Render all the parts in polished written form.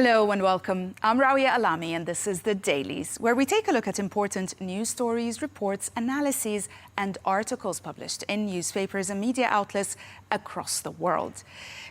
Hello and welcome. I'm Rawia Alami and this is the Dailies, where we take a look at important news stories, reports, analyses and articles published in newspapers and media outlets across the world.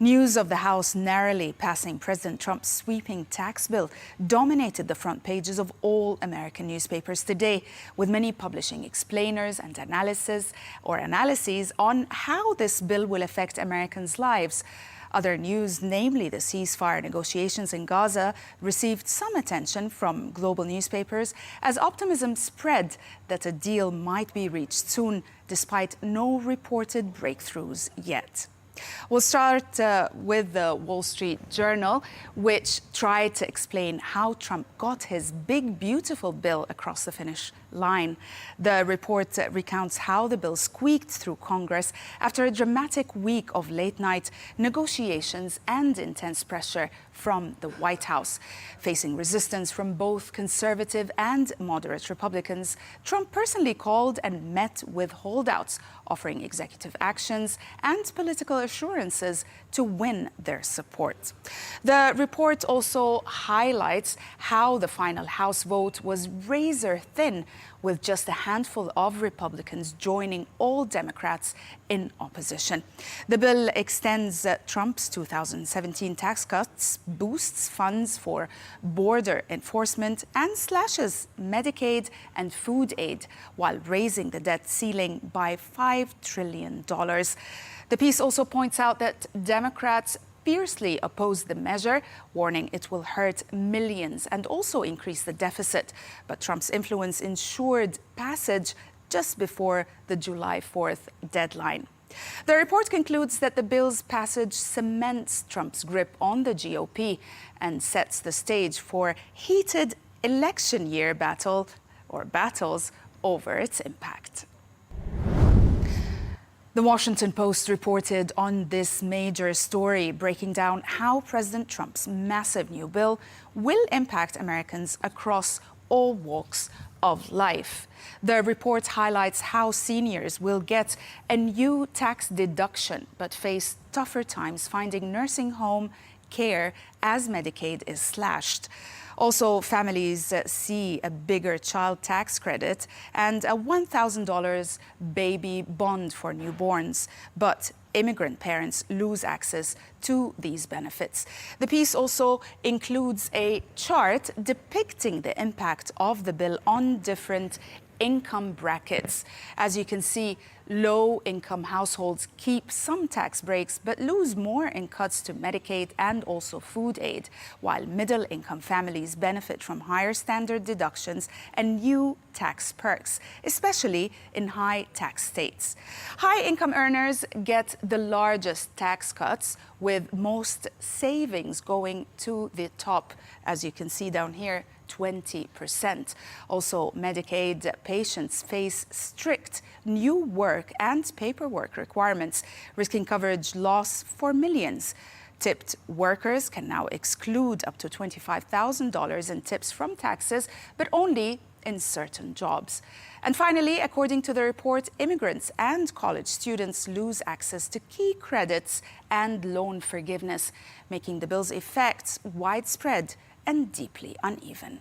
News of the House narrowly passing President Trump's sweeping tax bill dominated the front pages of all American newspapers today, with many publishing explainers and analyses on how this bill will affect Americans' lives. Other news, namely the ceasefire negotiations in Gaza, received some attention from global newspapers as optimism spread that a deal might be reached soon, despite no reported breakthroughs yet. We'll start with the Wall Street Journal, which tried to explain how Trump got his big, beautiful bill across the finish line. The report recounts how the bill squeaked through Congress after a dramatic week of late-night negotiations and intense pressure from the White House. Facing resistance from both conservative and moderate Republicans, Trump personally called and met with holdouts, offering executive actions and political assurances to win their support. The report also highlights how the final House vote was razor thin, with just a handful of Republicans joining all Democrats in opposition. The bill extends Trump's 2017 tax cuts, boosts funds for border enforcement, and slashes Medicaid and food aid, while raising the debt ceiling by $5 trillion. The piece also points out that Democrats fiercely opposed the measure, warning it will hurt millions and also increase the deficit. But Trump's influence ensured passage just before the July 4th deadline. The report concludes that the bill's passage cements Trump's grip on the GOP and sets the stage for heated election year battles over its impact. The Washington Post reported on this major story, breaking down how President Trump's massive new bill will impact Americans across all walks of life. The report highlights how seniors will get a new tax deduction but face tougher times finding nursing home care as Medicaid is slashed. Also, families see a bigger child tax credit and a $1,000 baby bond for newborns. But immigrant parents lose access to these benefits. The piece also includes a chart depicting the impact of the bill on different income brackets. As you can see, low-income households keep some tax breaks but lose more in cuts to Medicaid and also food aid, while middle-income families benefit from higher standard deductions and new tax perks, especially in high-tax states. High-income earners get the largest tax cuts, with most savings going to the top, as you can see down here, 20%. Also, Medicaid patients face strict new work and paperwork requirements, risking coverage loss for millions. Tipped workers can now exclude up to $25,000 in tips from taxes, but only in certain jobs. And finally, according to the report, immigrants and college students lose access to key credits and loan forgiveness, making the bill's effects widespread and deeply uneven.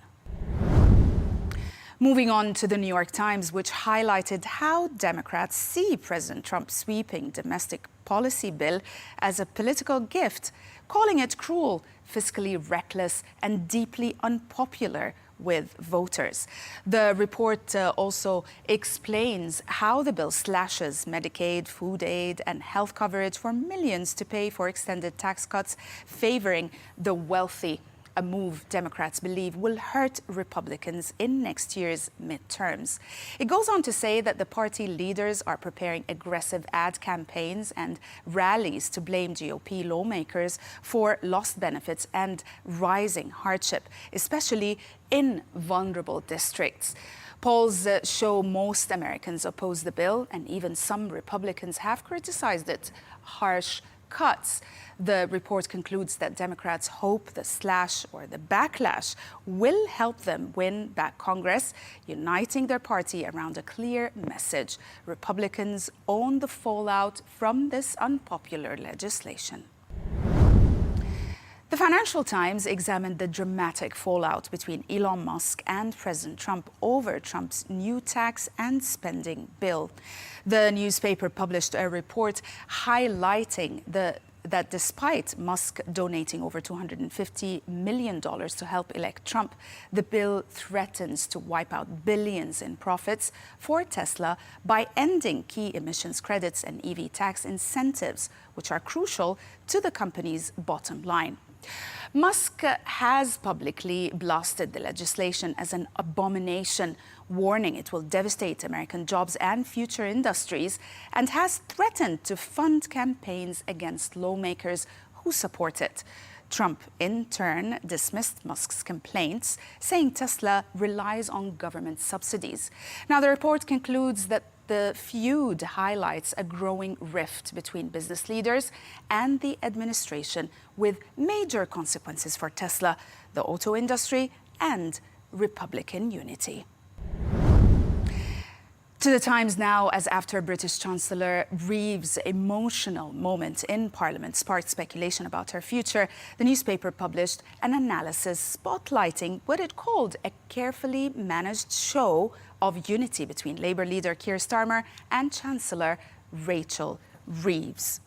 Moving on to the New York Times, which highlighted how Democrats see President Trump's sweeping domestic policy bill as a political gift, calling it cruel, fiscally reckless, and deeply unpopular with voters. The report also explains how the bill slashes Medicaid, food aid, and health coverage for millions to pay for extended tax cuts, favoring the wealthy, a move Democrats believe will hurt Republicans in next year's midterms. It goes on to say that the party leaders are preparing aggressive ad campaigns and rallies to blame GOP lawmakers for lost benefits and rising hardship, especially in vulnerable districts. Polls show most Americans oppose the bill, and even some Republicans have criticized its harsh cuts. The report concludes that Democrats hope the slash or the backlash will help them win back Congress, uniting their party around a clear message: Republicans own the fallout from this unpopular legislation. The The Financial Times examined the dramatic fallout between Elon Musk and President Trump over Trump's new tax and spending bill. The newspaper published a report highlighting that despite Musk donating over $250 million to help elect Trump, the bill threatens to wipe out billions in profits for Tesla by ending key emissions credits and EV tax incentives, which are crucial to the company's bottom line. Musk has publicly blasted the legislation as an abomination, warning it will devastate American jobs and future industries, and has threatened to fund campaigns against lawmakers who support it. Trump, in turn, dismissed Musk's complaints, saying Tesla relies on government subsidies. Now, the report concludes that the feud highlights a growing rift between business leaders and the administration, with major consequences for Tesla, the auto industry, and Republican unity. To the Times now, as after British Chancellor Reeves' emotional moment in Parliament sparked speculation about her future, the newspaper published an analysis spotlighting what it called a carefully managed show of unity between Labour leader Keir Starmer and Chancellor Rachel Reeves.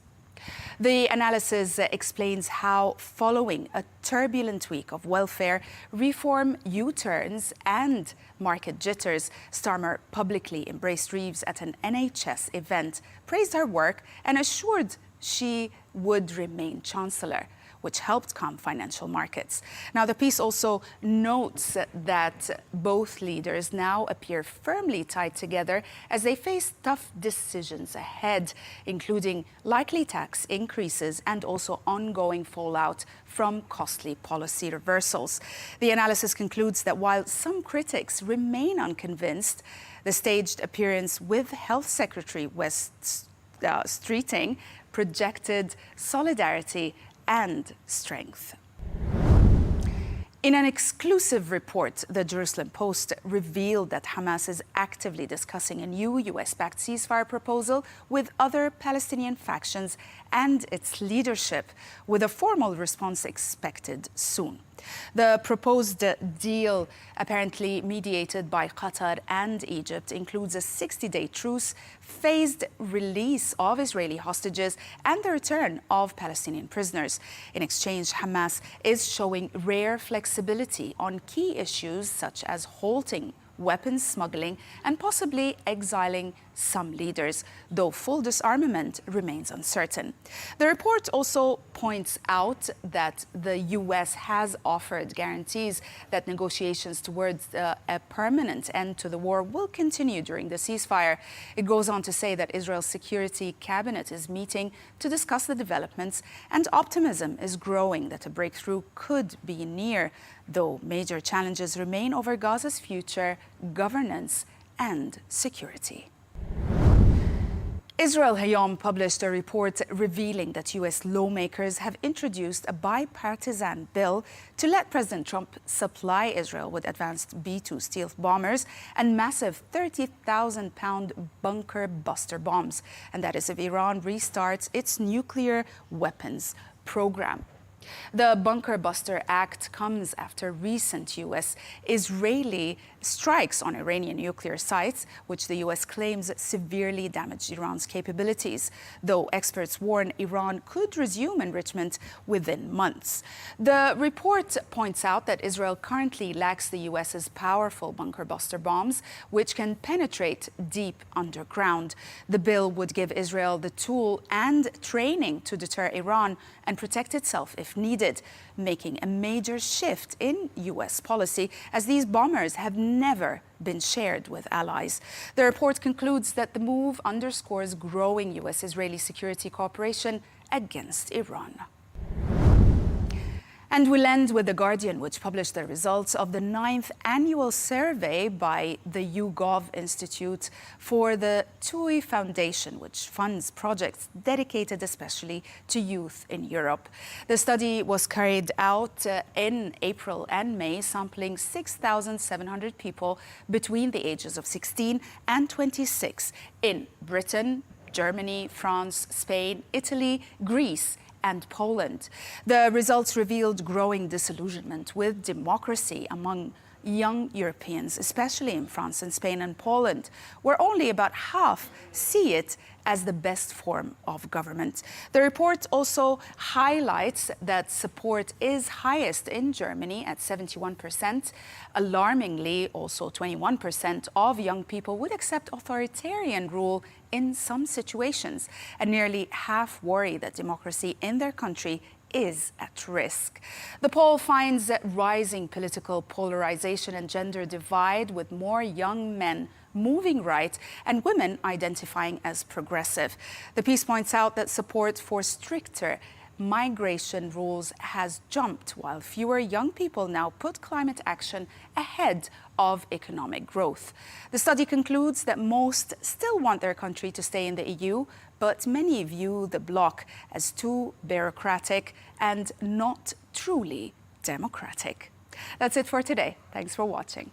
The analysis explains how, following a turbulent week of welfare, reform U-turns and market jitters, Starmer publicly embraced Reeves at an NHS event, praised her work and assured she would remain Chancellor, which helped calm financial markets. Now, the piece also notes that both leaders now appear firmly tied together as they face tough decisions ahead, including likely tax increases and also ongoing fallout from costly policy reversals. The analysis concludes that while some critics remain unconvinced, the staged appearance with Health Secretary West Streeting projected solidarity and strength. In an exclusive report, the Jerusalem Post revealed that Hamas is actively discussing a new US-backed ceasefire proposal with other Palestinian factions and its leadership, with a formal response expected soon. The proposed deal, apparently mediated by Qatar and Egypt, includes a 60-day truce, phased release of Israeli hostages, and the return of Palestinian prisoners. In exchange, Hamas is showing rare flexibility on key issues such as halting weapons smuggling and possibly exiling some leaders, though full disarmament remains uncertain. The report also points out that the US has offered guarantees that negotiations towards a permanent end to the war will continue during the ceasefire. It goes on to say that Israel's Security Cabinet is meeting to discuss the developments, and optimism is growing that a breakthrough could be near, though major challenges remain over Gaza's future, governance, and security. Israel Hayom published a report revealing that US lawmakers have introduced a bipartisan bill to let President Trump supply Israel with advanced B-2 stealth bombers and massive 30,000-pound bunker buster bombs, and that is if Iran restarts its nuclear weapons program. The Bunker Buster Act comes after recent US-Israeli strikes on Iranian nuclear sites, which the US claims severely damaged Iran's capabilities, though experts warn Iran could resume enrichment within months. The report points out that Israel currently lacks the US's powerful bunker buster bombs, which can penetrate deep underground. The bill would give Israel the tool and training to deter Iran and protect itself if needed, making a major shift in US policy, as these bombers have never been shared with allies. The report concludes that the move underscores growing US-Israeli security cooperation against Iran. And we'll end with The Guardian, which published the results of the 9th annual survey by the YouGov Institute for the TUI Foundation, which funds projects dedicated especially to youth in Europe. The study was carried out in April and May, sampling 6,700 people between the ages of 16 and 26 in Britain, Germany, France, Spain, Italy, Greece, and Poland. The results revealed growing disillusionment with democracy among young Europeans, especially in France and Spain and Poland, where only about half see it as the best form of government. The report also highlights that support is highest in Germany at 71%. Alarmingly, also 21% of young people would accept authoritarian rule in some situations, and nearly half worry that democracy in their country is at risk. The poll finds that rising political polarization and gender divide, with more young men moving right and women identifying as progressive. The piece points out that support for stricter migration rules has jumped, while fewer young people now put climate action ahead of economic growth. The study concludes that most still want their country to stay in the EU, but many view the bloc as too bureaucratic and not truly democratic. That's it for today. Thanks for watching.